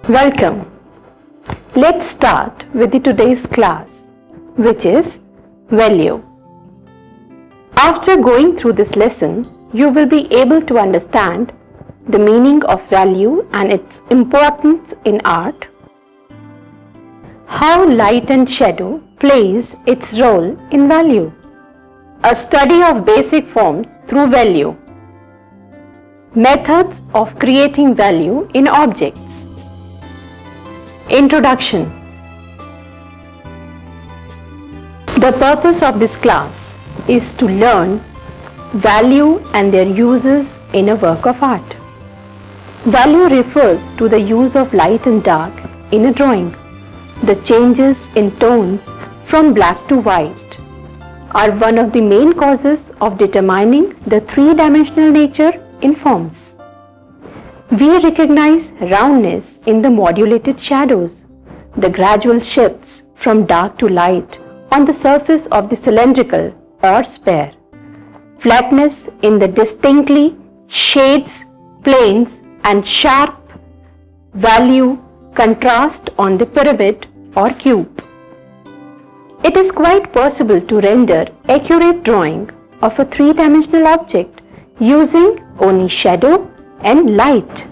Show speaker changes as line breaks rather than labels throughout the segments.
Welcome. Let's start with today's class, which is value. After going through this lesson, you will be able to understand the meaning of value and its importance in art, how light and shadow plays its role in value, a study of basic forms through value, methods of creating value in objects. Introduction. The purpose of this class is to learn value and their uses in a work of art. Value refers to the use of light and dark in a drawing. The changes in tones from black to white are one of the main causes of determining the three-dimensional nature in forms. We recognize roundness in the modulated shadows, the gradual shifts from dark to light on the surface of the cylindrical or sphere, flatness in the distinctly shades, planes and sharp value contrast on the pyramid or cube. It is quite possible to render accurate drawing of a three-dimensional object using only shadow and light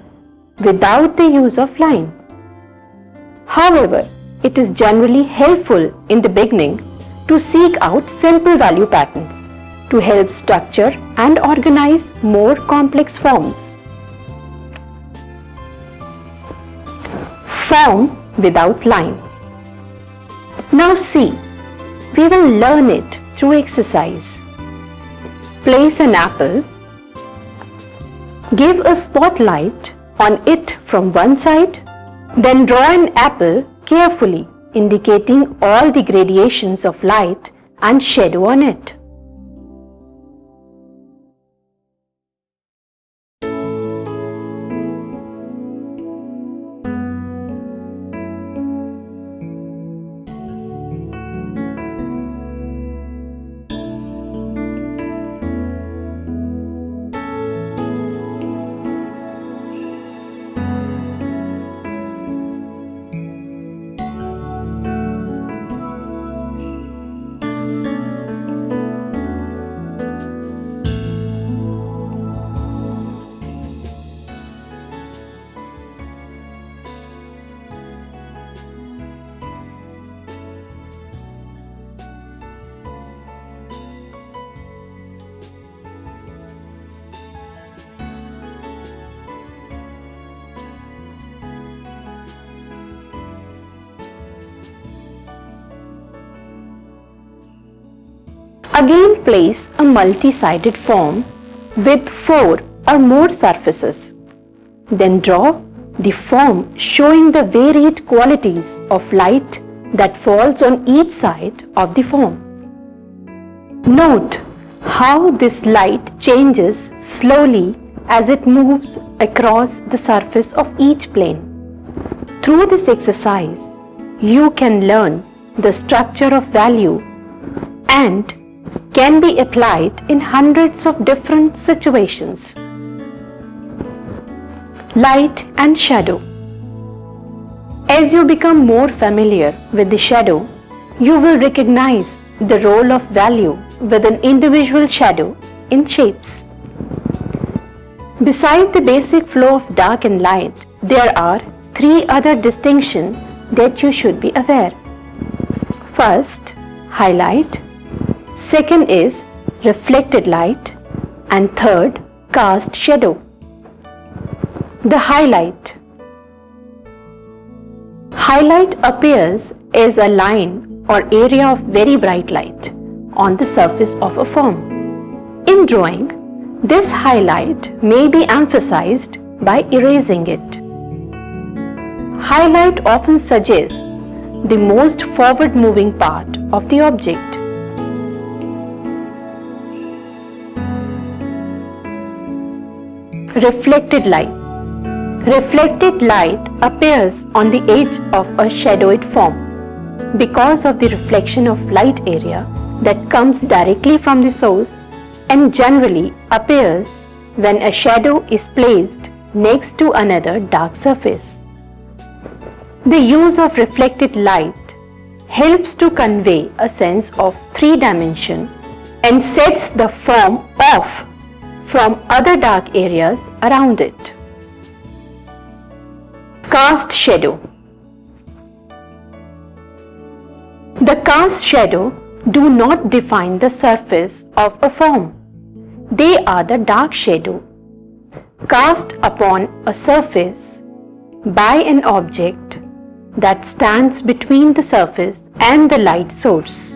without the use of line. However, it is generally helpful in the beginning to seek out simple value patterns to help structure and organize more complex forms. Form without line. Now see, we will learn it through exercise. Place an apple. Give a spotlight on it from one side, then draw an apple carefully, indicating all the gradations of light and shadow on it. Again, place a multi-sided form with 4 or more surfaces. Then draw the form showing the varied qualities of light that falls on each side of the form. Note how this light changes slowly as it moves across the surface of each plane. Through this exercise, you can learn the structure of value and can be applied in hundreds of different situations. Light and shadow. As you become more familiar with the shadow, you will recognize the role of value with an individual shadow in shapes. Beside the basic flow of dark and light, there are 3 other distinctions that you should be aware. First, highlight. Second is reflected light, and third, cast shadow. The highlight. Highlight appears as a line or area of very bright light on the surface of a form. In drawing, this highlight may be emphasized by erasing it. Highlight often suggests the most forward-moving part of the object. Reflected light. Reflected light appears on the edge of a shadowed form because of the reflection of light area that comes directly from the source and generally appears when a shadow is placed next to another dark surface. The use of reflected light helps to convey a sense of three dimension and sets the form off from other dark areas around it. Cast shadow. The cast shadow do not define the surface of a form. They are the dark shadow cast upon a surface by an object that stands between the surface and the light source.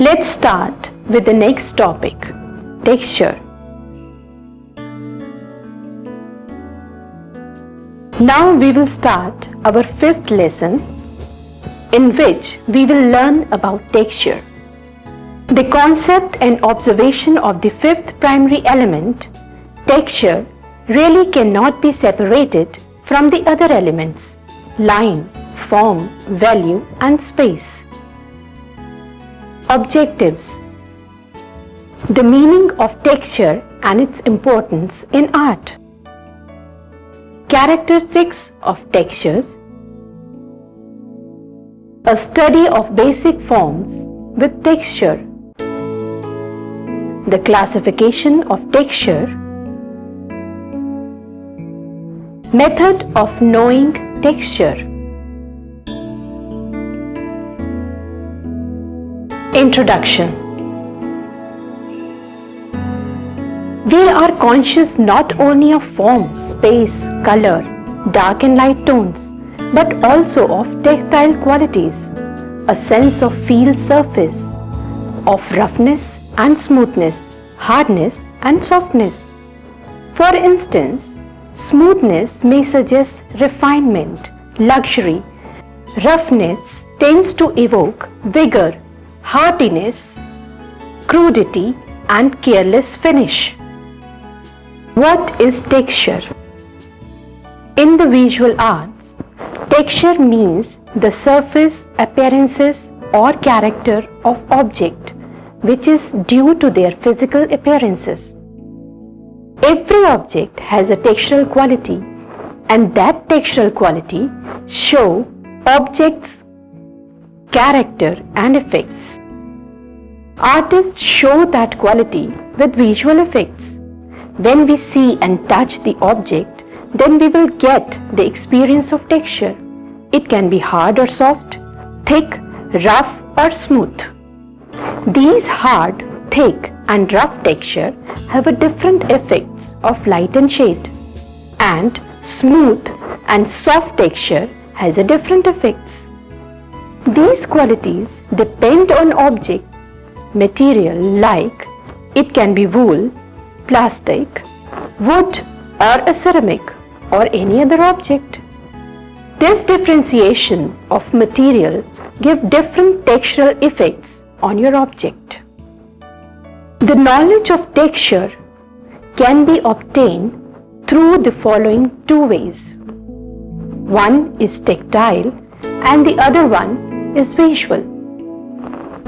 Let's start with the next topic, texture. Now we will start our fifth lesson, in which we will learn about texture. The concept and observation of the fifth primary element, texture, really cannot be separated from the other elements, line, form, value, and space. Objectives. The meaning of texture and its importance in art. Characteristics of textures. A study of basic forms with texture. The classification of texture. Method of knowing texture. Introduction. We are conscious not only of form, space, color, dark and light tones, but also of tactile qualities, a sense of feel surface, of roughness and smoothness, hardness and softness. For instance, smoothness may suggest refinement, luxury. Roughness tends to evoke vigor, hardiness, crudity, and careless finish. What is texture? In the visual arts, texture means the surface appearances or character of object which is due to their physical appearances. Every object has a textural quality, and that textural quality show object's character and effects. Artists show that quality with visual effects. When we see and touch the object, then we will get the experience of texture. It can be hard or soft, thick, rough or smooth. These hard, thick and rough texture have a different effects of light and shade, and smooth and soft texture has a different effects. These qualities depend on object material, like it can be wool, plastic, wood or a ceramic or any other object. This differentiation of material give different textural effects on your object. The knowledge of texture can be obtained through the following two ways. One is tactile and the other one is visual.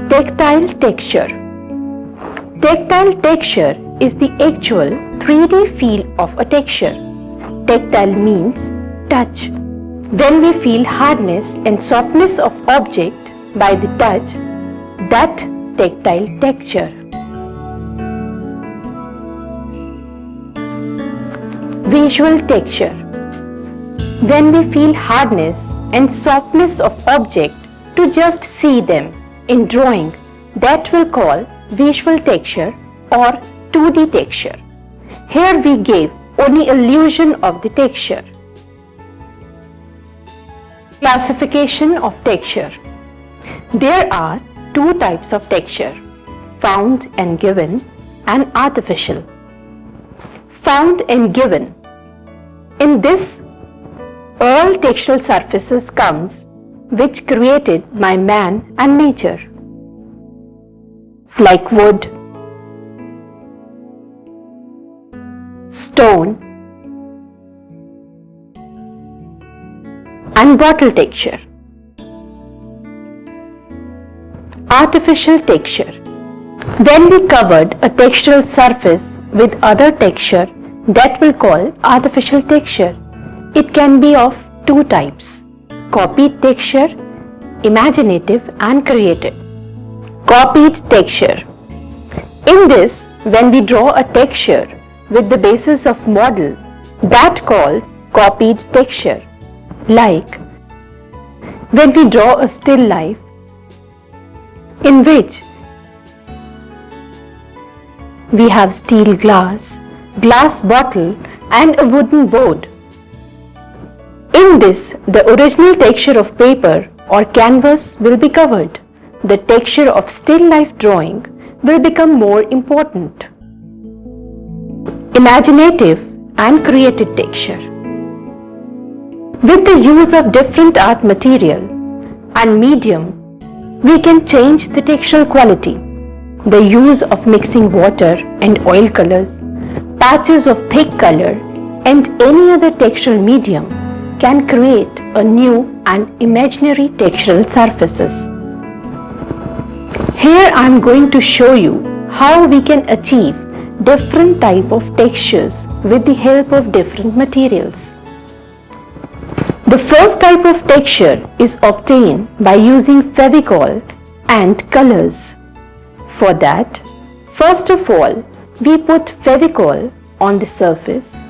Tactile texture. Tactile texture is the actual 3D feel of a texture. Tactile means touch. When we feel hardness and softness of object by the touch, that tactile texture. Visual texture. When we feel hardness and softness of object to just see them in drawing, that will call visual texture or 2D texture. Here we gave only illusion of the texture. Classification of texture. There are two types of texture, found and given and artificial. Found and given. In this, all textural surfaces comes which created by man and nature, like wood, stone and bottle texture. Artificial texture. When we covered a textural surface with other texture, that we'll call artificial texture. It can be of two types: copied texture, imaginative and created. Copied texture. In this, when we draw a texture with the basis of model, that called copied texture. Like when we draw a still life in which we have steel glass, glass bottle and a wooden board. In this, the original texture of paper or canvas will be covered. The texture of still life drawing will become more important. Imaginative and created texture. With the use of different art material and medium, we can change the textural quality. The use of mixing water and oil colors, patches of thick color and any other textural medium can create a new and imaginary textural surfaces. Here I am going to show you how we can achieve different type of textures with the help of different materials. The first type of texture is obtained by using Fevicol and colors. For that, first of all, we put Fevicol on the surface.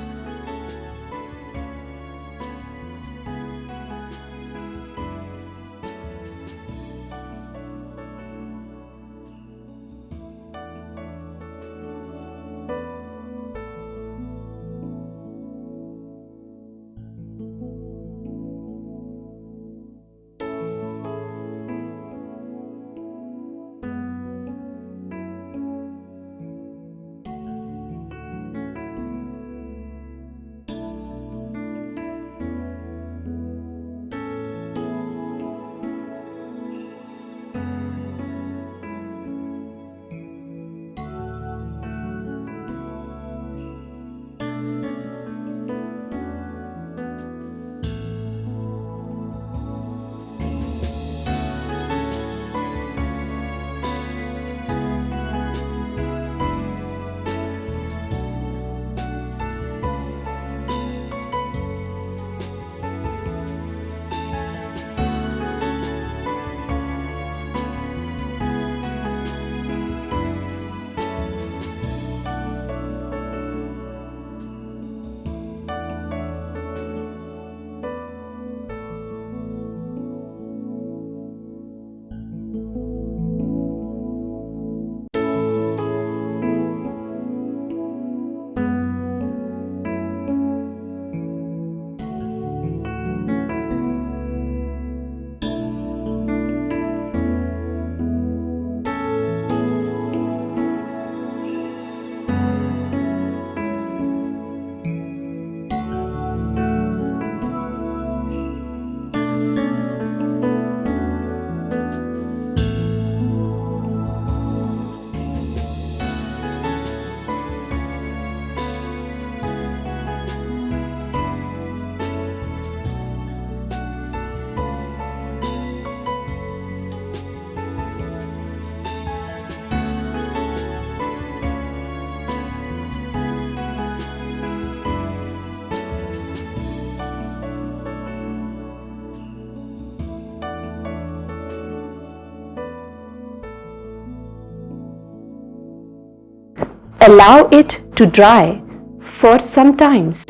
Allow it to dry for some times.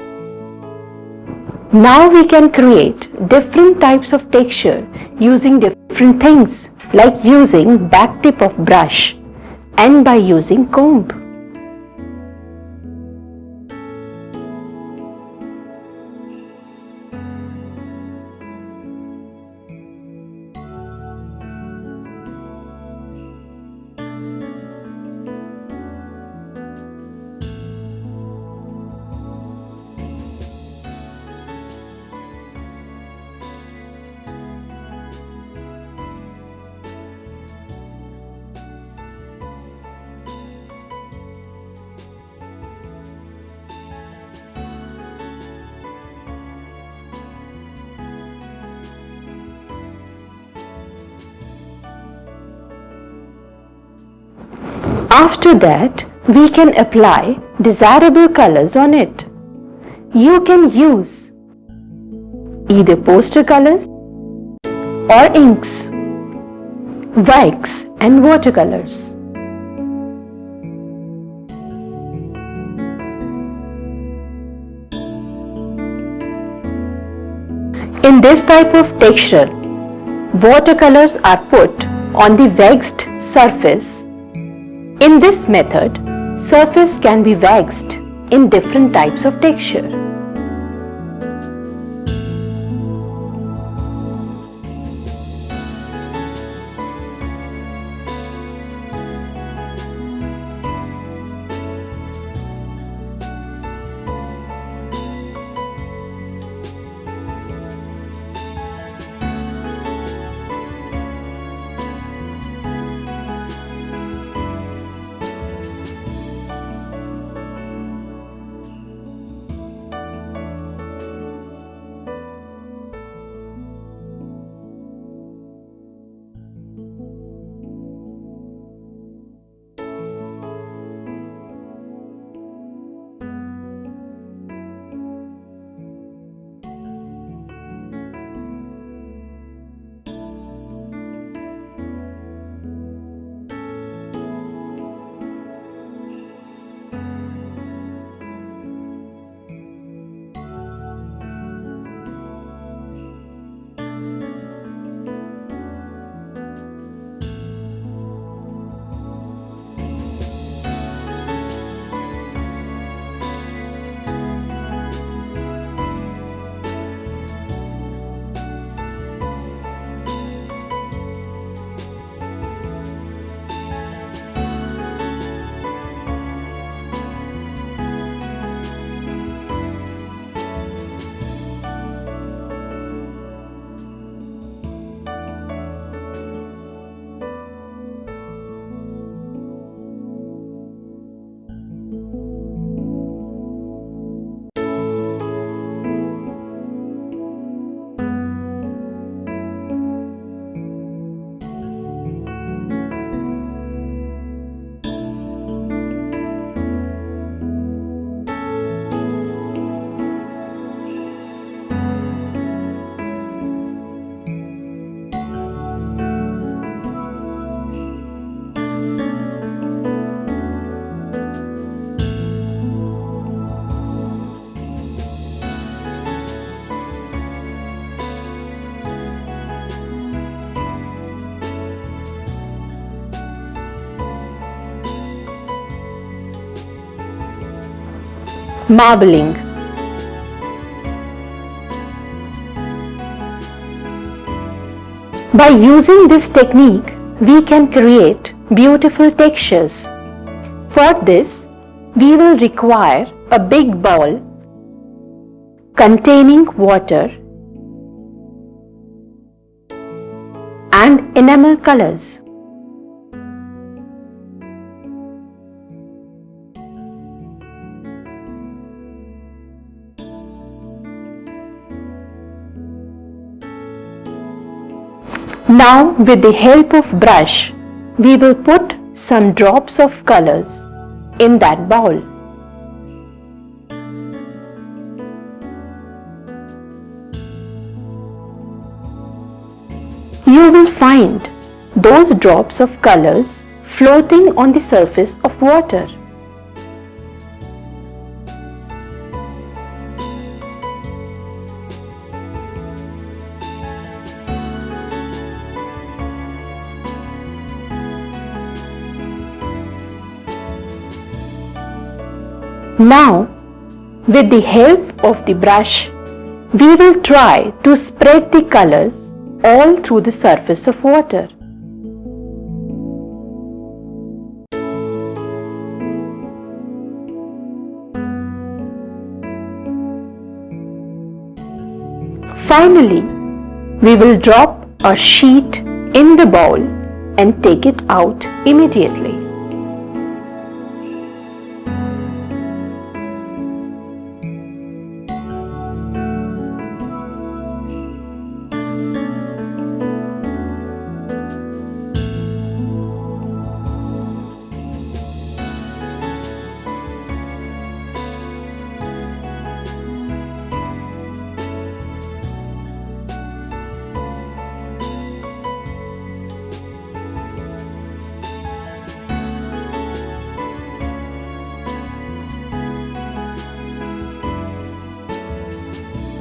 Now we can create different types of texture using different things, like using back tip of brush and by using comb. After that, we can apply desirable colors on it. You can use either poster colors or inks, wax and watercolors. In this type of texture, watercolors are put on the waxed surface. In this method, surface can be waxed in different types of texture. Marbling. By using this technique, we can create beautiful textures. For this, we will require a big bowl containing water and enamel colors. Now, with the help of brush, we will put some drops of colors in that bowl. You will find those drops of colors floating on the surface of water. Now, with the help of the brush, we will try to spread the colors all through the surface of water. Finally, we will drop a sheet in the bowl and take it out immediately.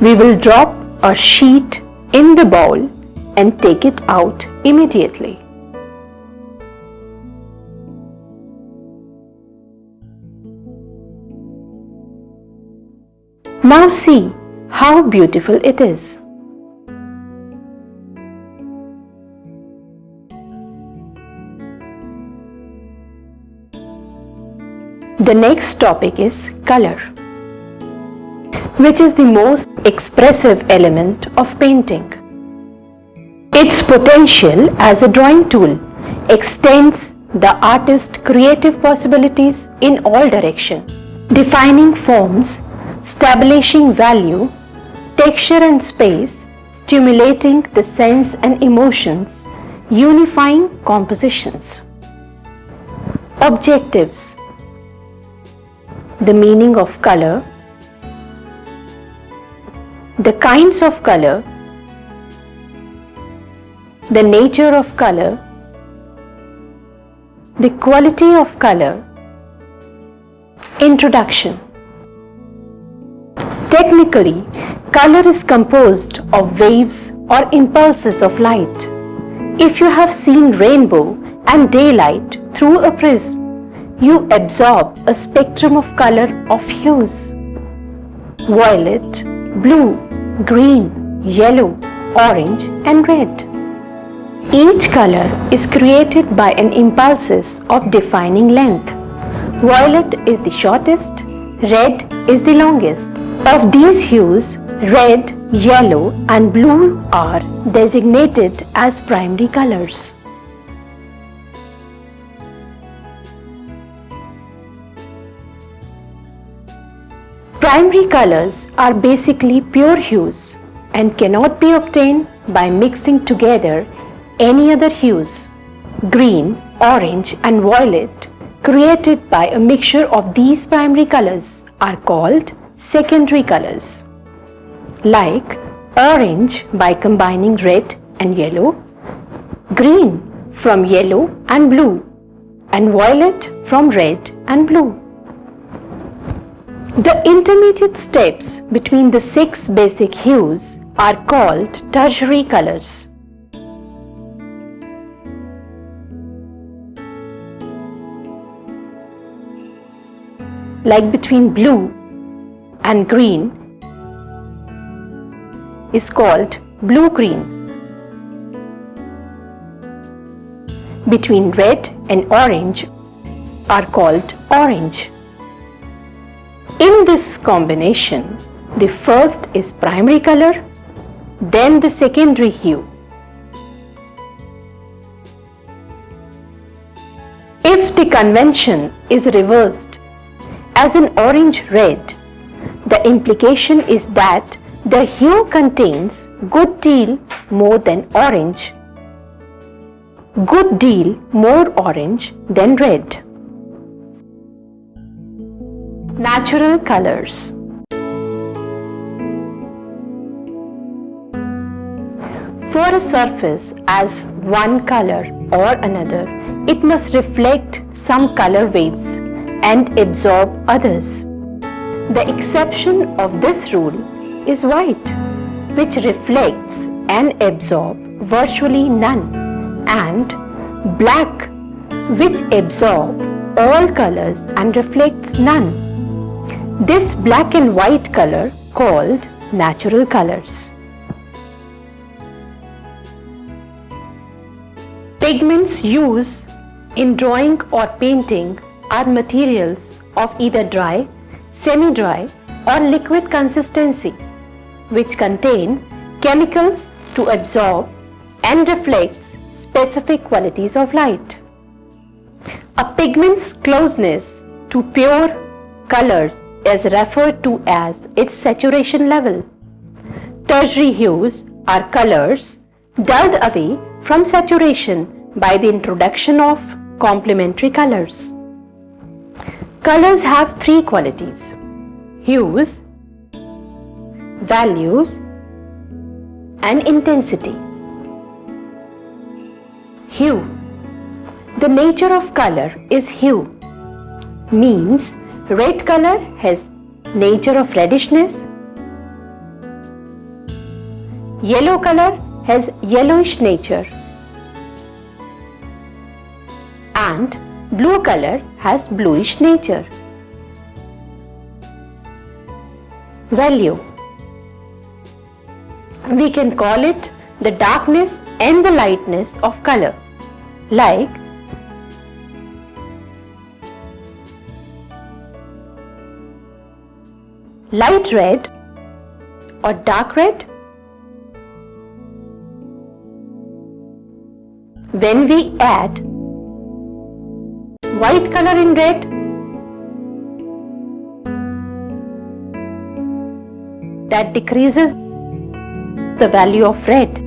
We will drop a sheet in the bowl and take it out immediately. Now see how beautiful it is. The next topic is color, which is the most expressive element of painting. Its potential as a drawing tool extends the artist's creative possibilities in all directions, defining forms, establishing value, texture and space, stimulating the sense and emotions, unifying compositions. Objectives: the meaning of color, the kinds of color, the nature of color, the quality of color. Introduction. Technically, color is composed of waves or impulses of light. If you have seen rainbow and daylight through a prism, you absorb a spectrum of color of hues: violet, blue, green, yellow, orange and red. Each color is created by an impulses of defining length. Violet is the shortest, red is the longest. Of these hues, red, yellow and blue are designated as primary colors. Primary colors are basically pure hues and cannot be obtained by mixing together any other hues. Green, orange and violet created by a mixture of these primary colors are called secondary colors. Like orange by combining red and yellow, green from yellow and blue, and violet from red and blue. The intermediate steps between the 6 basic hues are called tertiary colors. Like between blue and green is called blue-green. Between red and orange are called orange. In this combination, the first is primary color, then the secondary hue. If the convention is reversed as an orange-red, the implication is that the hue contains good deal more than orange, good deal more orange than red. Natural colors. For a surface as one color or another, it must reflect some color waves and absorb others. The exception of this rule is white, which reflects and absorbs virtually none, and black, which absorbs all colors and reflects none. This black and white color called natural colors. Pigments used in drawing or painting are materials of either dry, semi-dry or liquid consistency, which contain chemicals to absorb and reflect specific qualities of light. A pigment's closeness to pure colors is referred to as its saturation level. Tertiary hues are colors dulled away from saturation by the introduction of complementary colors. Colors have 3 qualities: hues, values, and intensity. Hue. The nature of color is hue, means red color has nature of reddishness, Yellow color has yellowish nature and blue color has bluish nature. Value. We can call it the darkness and the lightness of color, like light red or dark red. When we add white color in red, that decreases the value of red.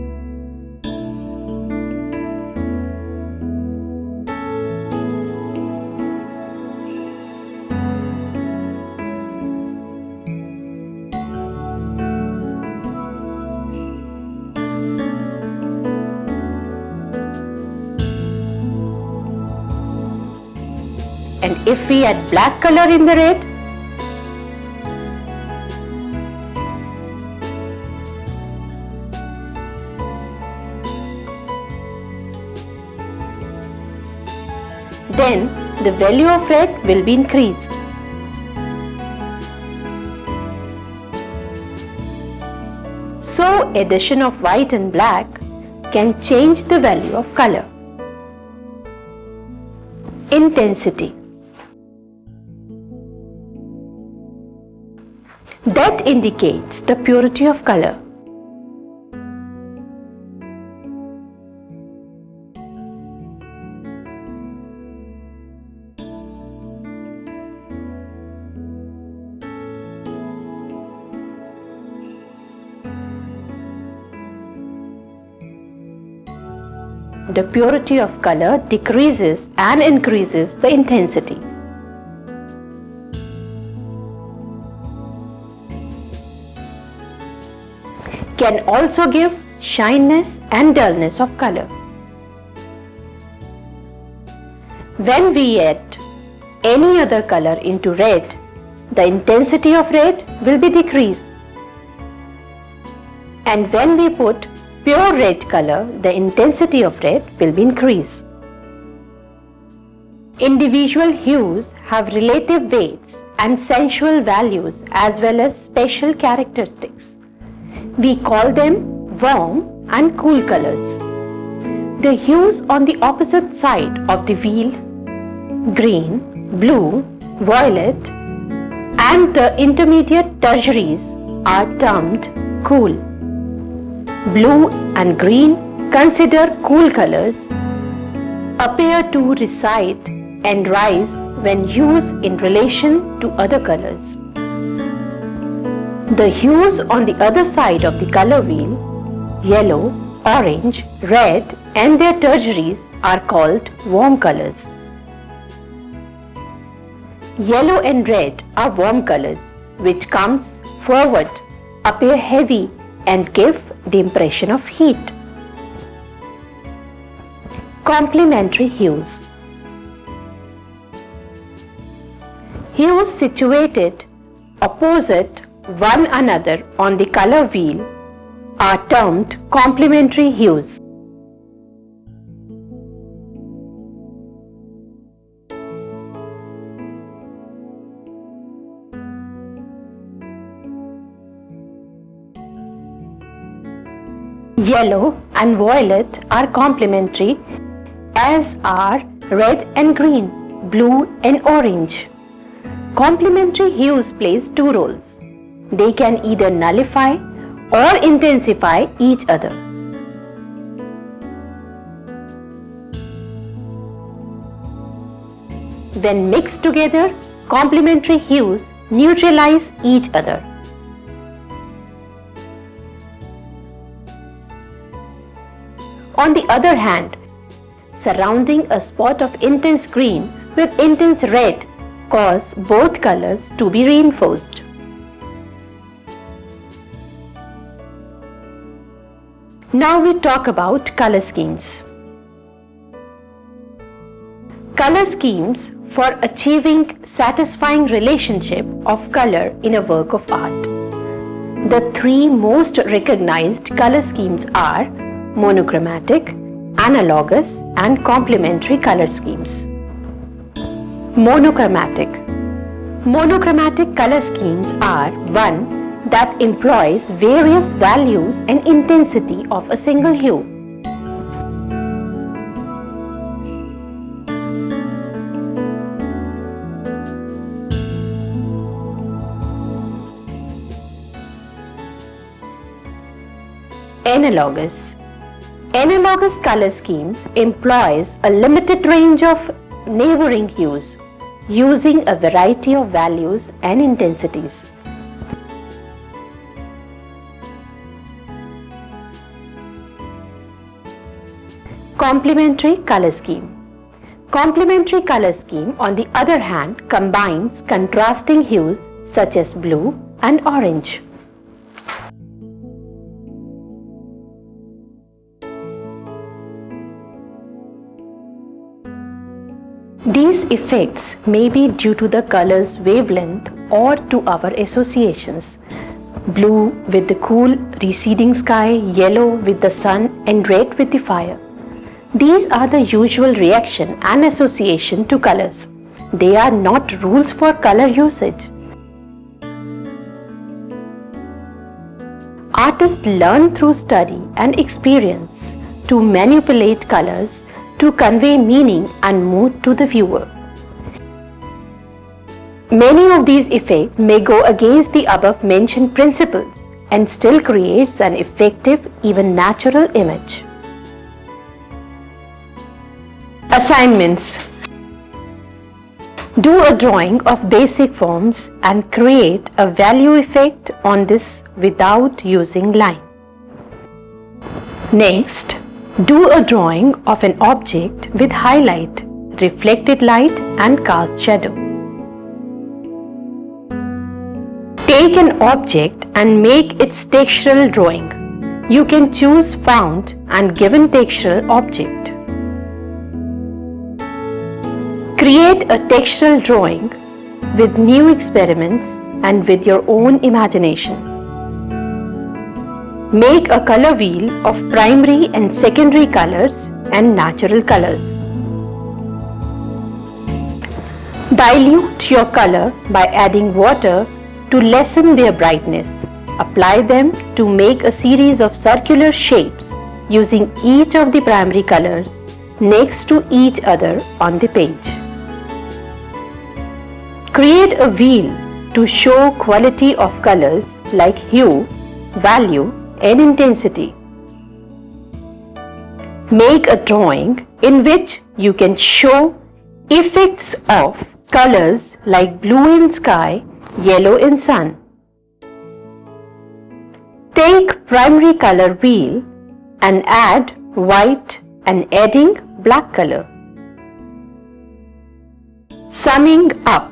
And if we add black color in the red, then the value of red will be increased. So, addition of white and black can change the value of color. Intensity. That indicates the purity of color. The purity of color decreases and increases the intensity. Can also give shyness and dullness of color. When we add any other color into red, the intensity of red will be decreased. And when we put pure red color, the intensity of red will be increased. Individual hues have relative weights and sensual values as well as special characteristics. We call them warm and cool colors. The hues on the opposite side of the wheel, green, blue, violet, and the intermediate tertiaries are termed cool. Blue and green, considered cool colors, appear to recede and rise when used in relation to other colors. The hues on the other side of the color wheel, yellow, orange, red, and their tertiaries are called warm colors. Yellow and red are warm colors which comes forward, appear heavy, and give the impression of heat. Complementary hues. Hues situated opposite one another on the color wheel are termed complementary hues. Yellow and violet are complementary, as are red and green, blue and orange. Complementary hues plays two roles. They can either nullify or intensify each other. When mixed together, complementary hues neutralize each other. On the other hand, surrounding a spot of intense green with intense red cause both colors to be reinforced. Now we talk about color schemes. Color schemes for achieving satisfying relationship of color in a work of art. The three most recognized color schemes are monochromatic, analogous, and complementary color schemes. Monochromatic. Monochromatic color schemes are one that employs various values and intensity of a single hue. Analogous. Analogous color schemes employs a limited range of neighboring hues using a variety of values and intensities. Complementary color scheme. Complementary color scheme, on the other hand, combines contrasting hues such as blue and orange. These effects may be due to the color's wavelength or to our associations. Blue with the cool receding sky, yellow with the sun, and red with the fire. These are the usual reaction and association to colors. They are not rules for color usage. Artists learn through study and experience to manipulate colors to convey meaning and mood to the viewer. Many of these effects may go against the above mentioned principles and still creates an effective, even natural image. Assignments. Do a drawing of basic forms and create a value effect on this without using line. Next, do a drawing of an object with highlight, reflected light and cast shadow. Take an object and make its textural drawing. You can choose found and given textural object. Create a textural drawing with new experiments and with your own imagination. Make a color wheel of primary and secondary colors and natural colors. Dilute your color by adding water to lessen their brightness. Apply them to make a series of circular shapes using each of the primary colors next to each other on the page. Create a wheel to show quality of colors like hue, value, and intensity. Make a drawing in which you can show effects of colors like blue in sky, yellow in sun. Take primary color wheel and add white and adding black color. Summing up.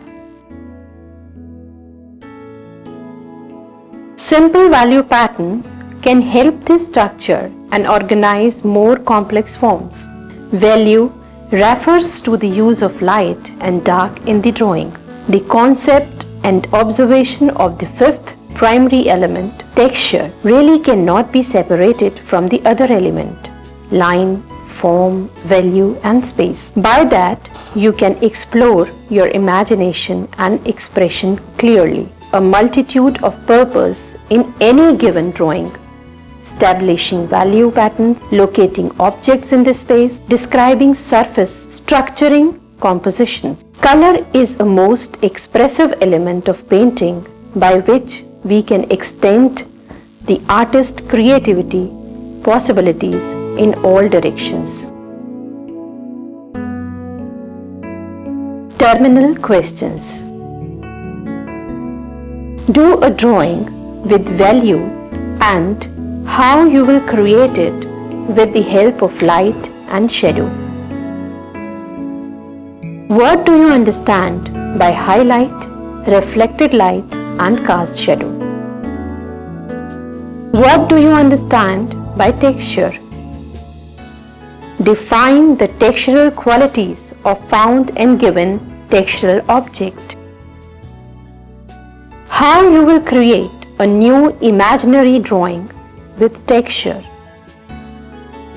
Simple value patterns can help this structure and organize more complex forms. Value refers to the use of light and dark in the drawing. The concept and observation of the fifth primary element, texture, really cannot be separated from the other element, line, form, value, and space. By that, you can explore your imagination and expression clearly. A multitude of purpose in any given drawing. Establishing value patterns, locating objects in the space, describing surface, structuring compositions. Color is a most expressive element of painting by which we can extend the artist's creativity possibilities in all directions. Terminal questions. Do a drawing with value and how you will create it with the help of light and shadow. What do you understand by highlight, reflected light and cast shadow? What do you understand by texture? Define the textural qualities of found and given textural object. How you will create a new imaginary drawing with texture.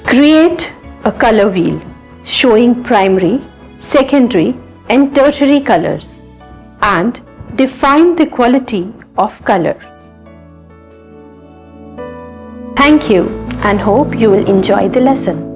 Create a color wheel showing primary, secondary and tertiary colors and define the quality of color. Thank you and hope you will enjoy the lesson.